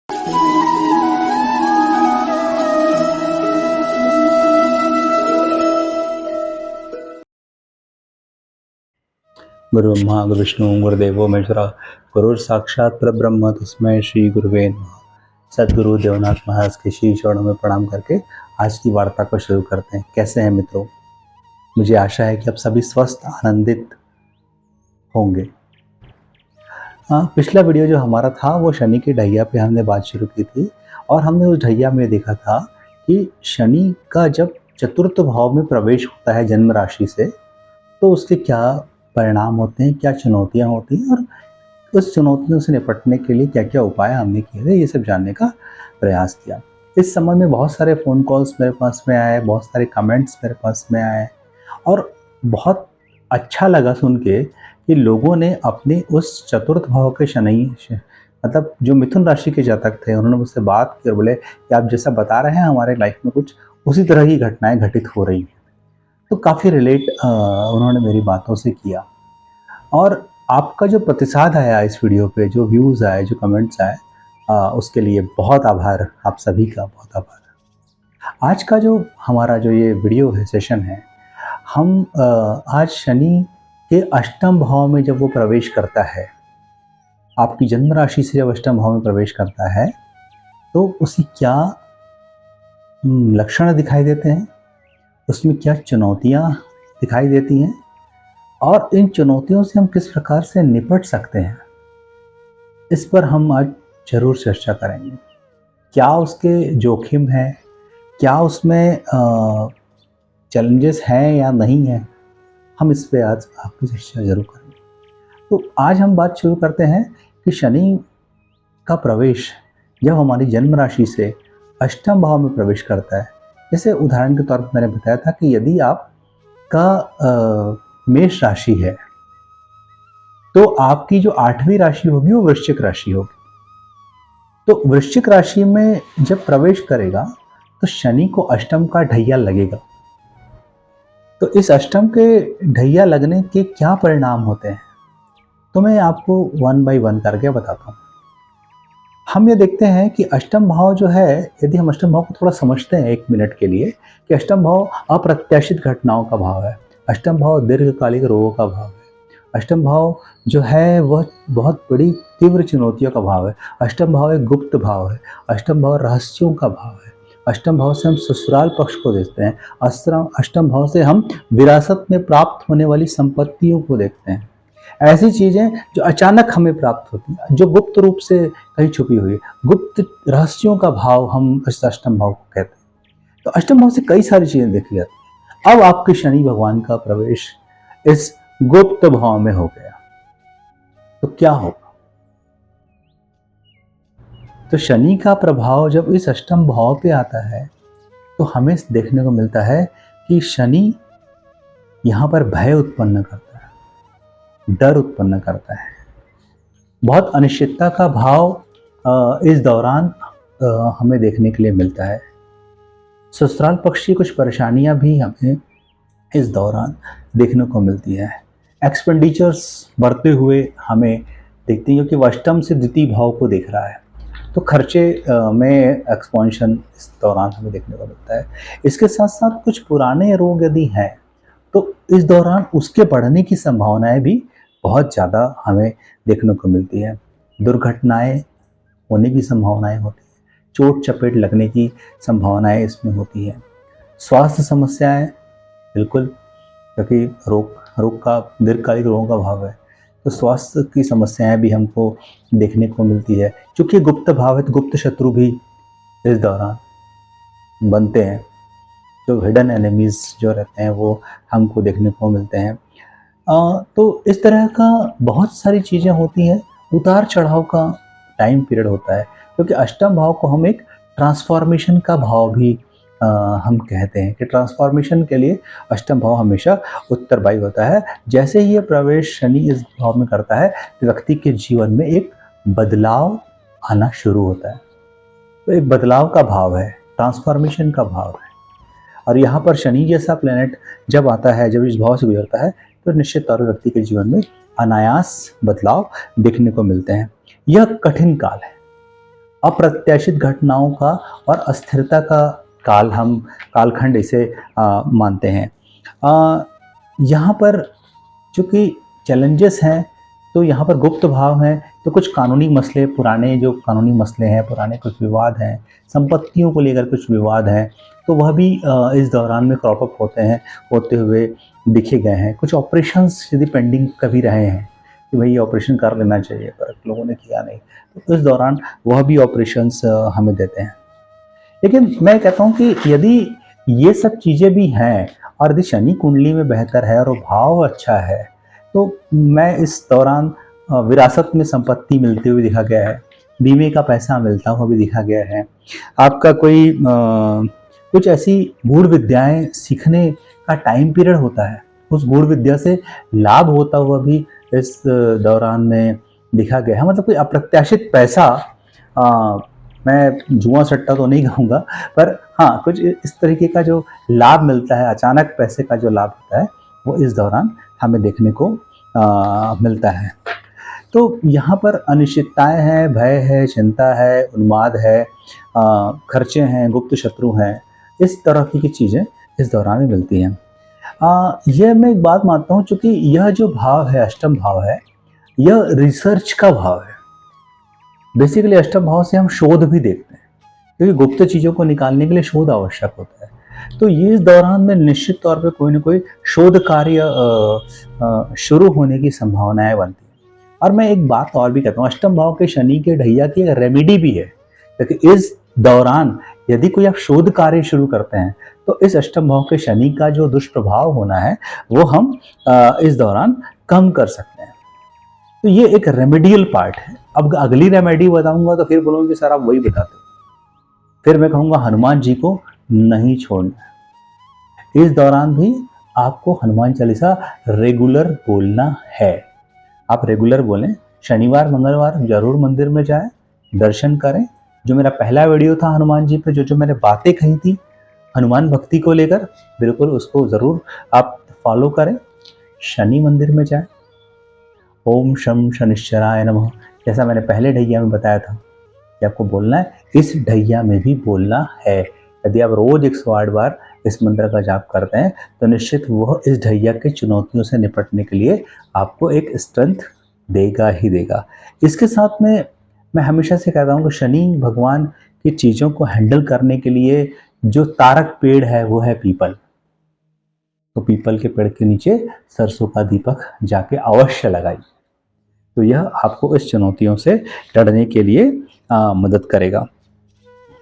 गुरु ब्रह्मा गुरु विष्णु गुरुदेवो महेश्वरा गुरु साक्षात परब्रह्म तस्मै श्री गुरुवे नमः। सद्गुरु देवनाथ महाराज के श्री चरणों में प्रणाम करके आज की वार्ता को शुरू करते हैं। कैसे हैं मित्रों? मुझे आशा है कि आप सभी स्वस्थ आनंदित होंगे। पिछला वीडियो जो हमारा था वो शनि की ढैया पे हमने बात शुरू की थी और हमने उस ढैया में देखा था कि शनि का जब चतुर्थ भाव में प्रवेश होता है जन्म राशि से तो उसके क्या परिणाम होते हैं, क्या चुनौतियां होती हैं और उस चुनौतियों से निपटने के लिए क्या क्या उपाय हमने किए थे, ये सब जानने का प्रयास किया। इस संबंध में बहुत सारे फ़ोन कॉल्स मेरे पास में आए, बहुत सारे कमेंट्स मेरे पास में आए और बहुत अच्छा लगा सुन के कि लोगों ने अपने उस चतुर्थ भाव के शनि मतलब जो मिथुन राशि के जातक थे उन्होंने मुझसे बात की और बोले कि आप जैसा बता रहे हैं हमारे लाइफ में कुछ उसी तरह की घटनाएं घटित हो रही हैं। तो काफ़ी रिलेट उन्होंने मेरी बातों से किया और आपका जो प्रतिसाद आया इस वीडियो पे, जो व्यूज़ आए, जो कमेंट्स आए, उसके लिए बहुत आभार, आप सभी का बहुत आभार। आज का जो हमारा जो ये वीडियो है, सेशन है, हम आज शनि के अष्टम भाव में जब वो प्रवेश करता है, आपकी जन्म राशि से जब अष्टम भाव में प्रवेश करता है तो उसकी क्या लक्षण दिखाई देते हैं, उसमें क्या चुनौतियाँ दिखाई देती हैं और इन चुनौतियों से हम किस प्रकार से निपट सकते हैं, इस पर हम आज जरूर चर्चा करेंगे। क्या उसके जोखिम हैं, क्या उसमें चैलेंजेस हैं या नहीं हैं, हम इस पे आज आपकी चर्चा जरूर करेंगे। तो आज हम बात शुरू करते हैं कि शनि का प्रवेश जब हमारी जन्म राशि से अष्टम भाव में प्रवेश करता है, जैसे उदाहरण के तौर पर मैंने बताया था कि यदि आपका मेष राशि है तो आपकी जो 8वीं राशि होगी वो वृश्चिक राशि होगी। तो वृश्चिक राशि में जब प्रवेश करेगा तो शनि को अष्टम का ढैया लगेगा। तो इस अष्टम के ढैया लगने के क्या परिणाम होते हैं तो मैं आपको वन बाय वन करके बताता हूँ। हम ये देखते हैं कि अष्टम भाव जो है, यदि हम अष्टम भाव को थोड़ा समझते हैं एक मिनट के लिए, कि अष्टम भाव अप्रत्याशित घटनाओं का भाव है, अष्टम भाव दीर्घकालिक रोगों का भाव है, अष्टम भाव जो है वह बहुत बड़ी तीव्र चुनौतियों का भाव है, अष्टम भाव एक गुप्त भाव है, अष्टम भाव रहस्यों का भाव है, अष्टम भाव से हम ससुराल पक्ष को देखते हैं, अष्टम भाव से हम विरासत में प्राप्त होने वाली संपत्तियों को देखते हैं, ऐसी चीजें जो अचानक हमें प्राप्त होती हैं, जो गुप्त रूप से कहीं छुपी हुई है, गुप्त रहस्यों का भाव हम इस अष्टम भाव को कहते हैं। तो अष्टम भाव से कई सारी चीजें देखी जाती हैं। अब आपके शनि भगवान का प्रवेश इस गुप्त भाव में हो गया तो क्या होगा? तो शनि का प्रभाव जब इस अष्टम भाव पे आता है तो हमें देखने को मिलता है कि शनि यहाँ पर भय उत्पन्न करता है, डर उत्पन्न करता है, बहुत अनिश्चितता का भाव इस दौरान हमें देखने के लिए मिलता है। ससुराल पक्ष की कुछ परेशानियां भी हमें इस दौरान देखने को मिलती है। एक्सपेंडिचर्स बढ़ते हुए हमें देखते हैं क्योंकि अष्टम से द्वितीय भाव को देख रहा है, तो खर्चे में एक्सपेंशन इस दौरान हमें देखने को मिलता है। इसके साथ साथ कुछ पुराने रोग यदि हैं तो इस दौरान उसके बढ़ने की संभावनाएं भी बहुत ज़्यादा हमें देखने को मिलती है। दुर्घटनाएं होने की संभावनाएं होती हैं, चोट चपेट लगने की संभावनाएं इसमें होती हैं। स्वास्थ्य समस्याएं बिल्कुल, क्योंकि रोग का दीर्घकालिक रोगों का भाव है तो स्वास्थ्य की समस्याएं भी हमको देखने को मिलती है। क्योंकि गुप्त भाव है तो गुप्त शत्रु भी इस दौरान बनते हैं, जो हिडन एनिमीज जो रहते हैं वो हमको देखने को मिलते हैं। तो इस तरह का बहुत सारी चीज़ें होती हैं, उतार चढ़ाव का टाइम पीरियड होता है, क्योंकि अष्टम भाव को हम एक ट्रांसफॉर्मेशन का भाव भी हम कहते हैं कि ट्रांसफॉर्मेशन के लिए अष्टम भाव हमेशा उत्तरदायी होता है। जैसे ही ये प्रवेश शनि इस भाव में करता है तो व्यक्ति के जीवन में एक बदलाव आना शुरू होता है। तो एक बदलाव का भाव है, ट्रांसफॉर्मेशन का भाव है, और यहाँ पर शनि जैसा प्लेनेट जब आता है, जब इस भाव से गुजरता है तो निश्चित तौर पर व्यक्ति के जीवन में अनायास बदलाव देखने को मिलते हैं। यह कठिन काल है। अप्रत्याशित घटनाओं का और अस्थिरता का काल, हम कालखंड इसे मानते हैं। यहाँ पर चूँकि चैलेंजेस हैं, तो यहाँ पर गुप्त भाव हैं, तो कुछ कानूनी मसले, पुराने जो कानूनी मसले हैं, पुराने कुछ विवाद हैं, संपत्तियों को लेकर कुछ विवाद हैं, तो वह भी इस दौरान में क्रॉप अप होते हुए दिखे गए हैं। कुछ ऑपरेशंस यदि पेंडिंग कभी रहे हैं कि भाई ये ऑपरेशन कर लेना चाहिए, पर लोगों ने किया नहीं, तो इस दौरान वह भी ऑपरेशंस हमें देते हैं। लेकिन मैं कहता हूँ कि यदि ये सब चीज़ें भी हैं और यदि शनि कुंडली में बेहतर है और वो भाव अच्छा है, तो मैं इस दौरान विरासत में संपत्ति मिलती हुई दिखा गया है, बीमे का पैसा मिलता हुआ भी दिखा गया है, आपका कोई कुछ ऐसी गूढ़ विद्याएं सीखने का टाइम पीरियड होता है, उस गूढ़ विद्या से लाभ होता हुआ भी इस दौरान में दिखा गया है। मतलब कोई अप्रत्याशित पैसा, मैं जुआ सट्टा तो नहीं कहूँगा, पर हाँ कुछ इस तरीके का जो लाभ मिलता है, अचानक पैसे का जो लाभ होता है, वो इस दौरान हमें देखने को मिलता है। तो यहाँ पर अनिश्चितताएं हैं, भय है, चिंता है, उन्माद है, खर्चे हैं, गुप्त शत्रु हैं, इस तरह की चीज़ें इस दौरान में मिलती हैं। यह मैं एक बात मानता हूँ, चूँकि यह जो भाव है, अष्टम भाव है, यह रिसर्च का भाव है। बेसिकली अष्टम भाव से हम शोध भी देखते हैं, क्योंकि गुप्त चीज़ों को निकालने के लिए शोध आवश्यक होता है। तो ये इस दौरान में निश्चित तौर पे कोई ना कोई शोध कार्य शुरू होने की संभावनाएं बनती हैं। और मैं एक बात और भी कहता हूँ, अष्टम भाव के शनि के ढैया की एक रेमेडी भी है, क्योंकि इस दौरान यदि कोई आप शोध कार्य शुरू करते हैं, तो इस अष्टम भाव के शनि का जो दुष्प्रभाव होना है वो हम इस दौरान कम कर सकते हैं। तो ये एक रेमेडियल पार्ट है। अब अगली रेमेडी बताऊंगा तो फिर बोलूंगा कि सर आप वही बताते हो, फिर मैं कहूंगा हनुमान जी को नहीं छोड़ना। इस दौरान भी आपको हनुमान चालीसा रेगुलर बोलना है। आप रेगुलर बोलें, शनिवार मंगलवार जरूर मंदिर में जाएं, दर्शन करें। जो मेरा पहला वीडियो था हनुमान जी पे, जो मैंने बातें कही थी हनुमान भक्ति को लेकर, बिल्कुल उसको जरूर आप फॉलो करें। शनि मंदिर में जाएं, ओम शम शनिश्चराय नमः, जैसा मैंने पहले ढैया में बताया था कि आपको बोलना है, इस ढैया में भी बोलना है। यदि आप रोज 108 बार इस मंत्र का जाप करते हैं, तो निश्चित वह इस ढैया के चुनौतियों से निपटने के लिए आपको एक स्ट्रेंथ देगा ही देगा। इसके साथ में मैं हमेशा से कहता हूँ कि शनि भगवान की चीज़ों को हैंडल करने के लिए जो तारक पेड़ है वो है पीपल। तो पीपल के पेड़ के नीचे सरसों का दीपक जाके अवश्य लगाइए, तो यह आपको इस चुनौतियों से लड़ने के लिए मदद करेगा।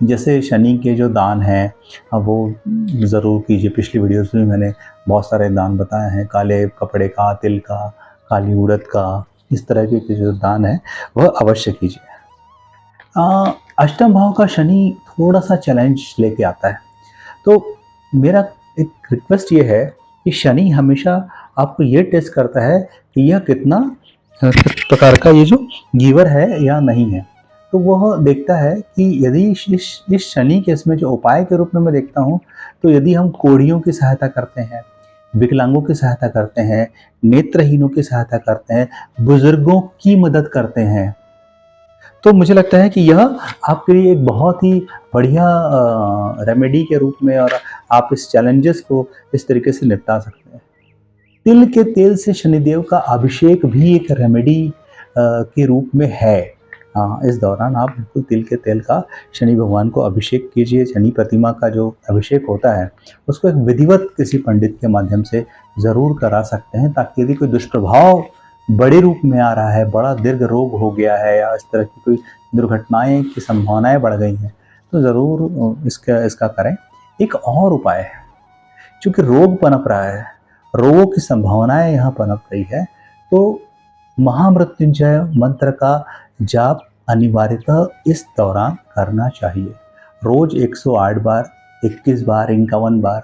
जैसे शनि के जो दान हैं वो ज़रूर कीजिए। पिछली वीडियोस में मैंने बहुत सारे दान बताए हैं, काले कपड़े का, तिल का, काली उड़द का, इस तरह के जो दान है वह अवश्य कीजिए। अष्टम भाव का शनि थोड़ा सा चैलेंज लेके आता है, तो मेरा एक रिक्वेस्ट ये है कि शनि हमेशा आपको ये टेस्ट करता है कि यह कितना किस प्रकार का ये जो गिवर है या नहीं है। तो वह देखता है कि यदि इस शनि के इसमें जो उपाय के रूप में मैं देखता हूँ, तो यदि हम कोढ़ियों की सहायता करते हैं, विकलांगों की सहायता करते हैं, नेत्रहीनों की सहायता करते हैं, बुजुर्गों की मदद करते हैं, तो मुझे लगता है कि यह आपके लिए एक बहुत ही बढ़िया रेमेडी के रूप में, और आप इस चैलेंजेस को इस तरीके से निपटा सकते हैं। तिल के तेल से शनिदेव का अभिषेक भी एक रेमेडी के रूप में है। इस दौरान आप बिल्कुल तिल के तेल का शनि भगवान को अभिषेक कीजिए। शनि प्रतिमा का जो अभिषेक होता है उसको एक विधिवत किसी पंडित के माध्यम से ज़रूर करा सकते हैं, ताकि यदि कोई दुष्प्रभाव बड़े रूप में आ रहा है, बड़ा दीर्घ रोग हो गया है, या इस तरह की कोई दुर्घटनाएं की संभावनाएं बढ़ गई हैं, तो ज़रूर इसका करें। एक और उपाय है, चूँकि रोग पनप रहा है, रोगों की संभावनाएं यहाँ पनप रही है, तो महामृत्युंजय मंत्र का जाप अनिवार्यतः इस दौरान करना चाहिए। रोज 108 बार, 21 बार, 51 बार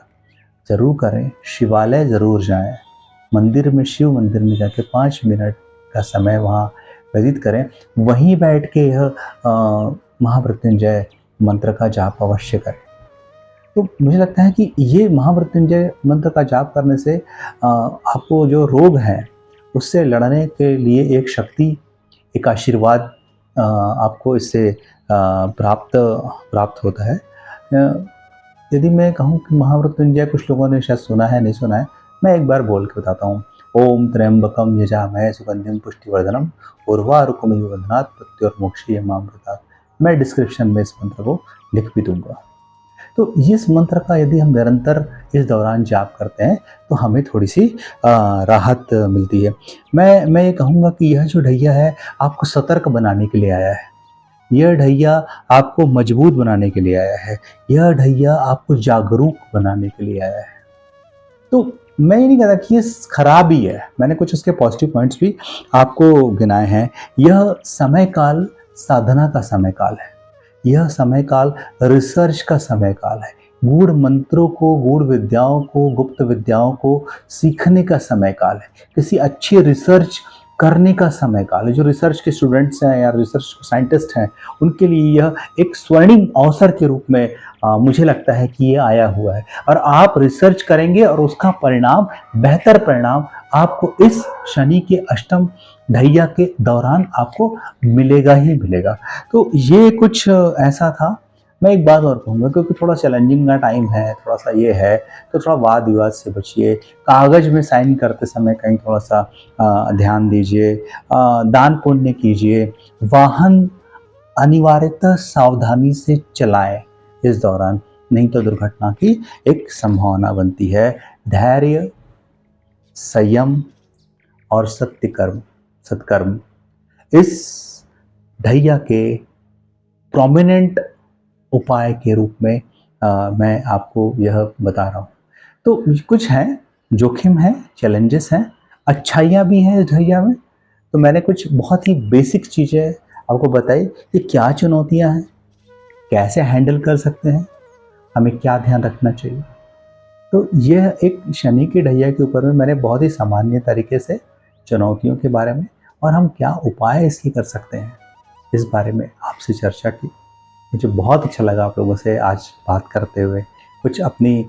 जरूर करें। शिवालय जरूर जाएं, मंदिर में, शिव मंदिर में जाके 5 मिनट का समय वहाँ व्यतीत करें। वहीं बैठ के यह महामृत्युंजय मंत्र का जाप अवश्य करें। तो मुझे लगता है कि ये महामृत्युंजय मंत्र का जाप करने से आपको जो रोग हैं उससे लड़ने के लिए एक शक्ति, एक आशीर्वाद आपको इससे प्राप्त प्राप्त होता है। यदि मैं कहूँ कि महामृत्युंजय कुछ लोगों ने शायद सुना है, नहीं सुना है, मैं एक बार बोल के बताता हूँ। ओम त्र्यंबकम यजामहे सुगंधिम पुष्टिवर्धनम उर्वारुकमिव बंधनात् मृत्योर्मुक्षीयमामृतात् मामृतात्। मैं डिस्क्रिप्शन में इस मंत्र को लिख भी दूंगा। तो इस मंत्र का यदि हम निरंतर इस दौरान जाप करते हैं तो हमें थोड़ी सी राहत मिलती है। मैं ये कहूँगा कि यह जो ढैया है आपको सतर्क बनाने के लिए आया है। यह ढैया आपको मजबूत बनाने के लिए आया है। यह ढैया आपको जागरूक बनाने के लिए आया है। तो मैं ये नहीं कहता कि ये खराब ही है, मैंने कुछ उसके पॉजिटिव पॉइंट्स भी आपको गिनाए हैं। यह समय काल साधना का समय काल है। यह समय काल रिसर्च का समय काल है। गूढ़ मंत्रों को, गूढ़ विद्याओं को, गुप्त विद्याओं को सीखने का समय काल है। किसी अच्छी रिसर्च करने का समय काल है। जो रिसर्च के स्टूडेंट्स हैं या रिसर्च साइंटिस्ट हैं, उनके लिए यह एक स्वर्णिम अवसर के रूप में मुझे लगता है कि ये आया हुआ है। और आप रिसर्च करेंगे और उसका परिणाम, बेहतर परिणाम आपको इस शनि के अष्टम ढैया के दौरान आपको मिलेगा ही मिलेगा। तो ये कुछ ऐसा था। मैं एक बात और कहूँगा, क्योंकि थोड़ा चैलेंजिंग का टाइम है, थोड़ा सा ये है, तो थोड़ा वाद विवाद से बचिए। कागज में साइन करते समय कहीं थोड़ा सा ध्यान दीजिए। दान पुण्य कीजिए। वाहन अनिवार्यतः सावधानी से चलाएं इस दौरान, नहीं तो दुर्घटना की एक संभावना बनती है। धैर्य, संयम और सत्कर्म इस ढैया के प्रोमिनेंट उपाय के रूप में मैं आपको यह बता रहा हूँ। तो कुछ हैं, जोखिम है, चैलेंजेस हैं, अच्छाइयाँ भी हैं इस ढैया में। तो मैंने कुछ बहुत ही बेसिक चीज़ें आपको बताई कि क्या चुनौतियाँ हैं, कैसे हैंडल कर सकते हैं, हमें क्या ध्यान रखना चाहिए। तो यह एक शनि की ढैया के ऊपर में मैंने बहुत ही सामान्य तरीके से चुनौतियों के बारे में और हम क्या उपाय इसके कर सकते हैं, इस बारे में आपसे चर्चा की। मुझे बहुत अच्छा लगा आप लोगों से आज बात करते हुए, कुछ अपनी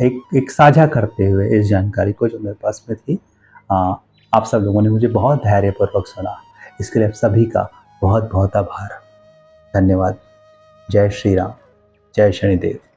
एक साझा करते हुए इस जानकारी को जो मेरे पास में थी। आप सब लोगों ने मुझे बहुत धैर्यपूर्वक सुना, इसके लिए आप सभी का बहुत बहुत आभार। धन्यवाद। जय श्री राम, जय शनिदेव।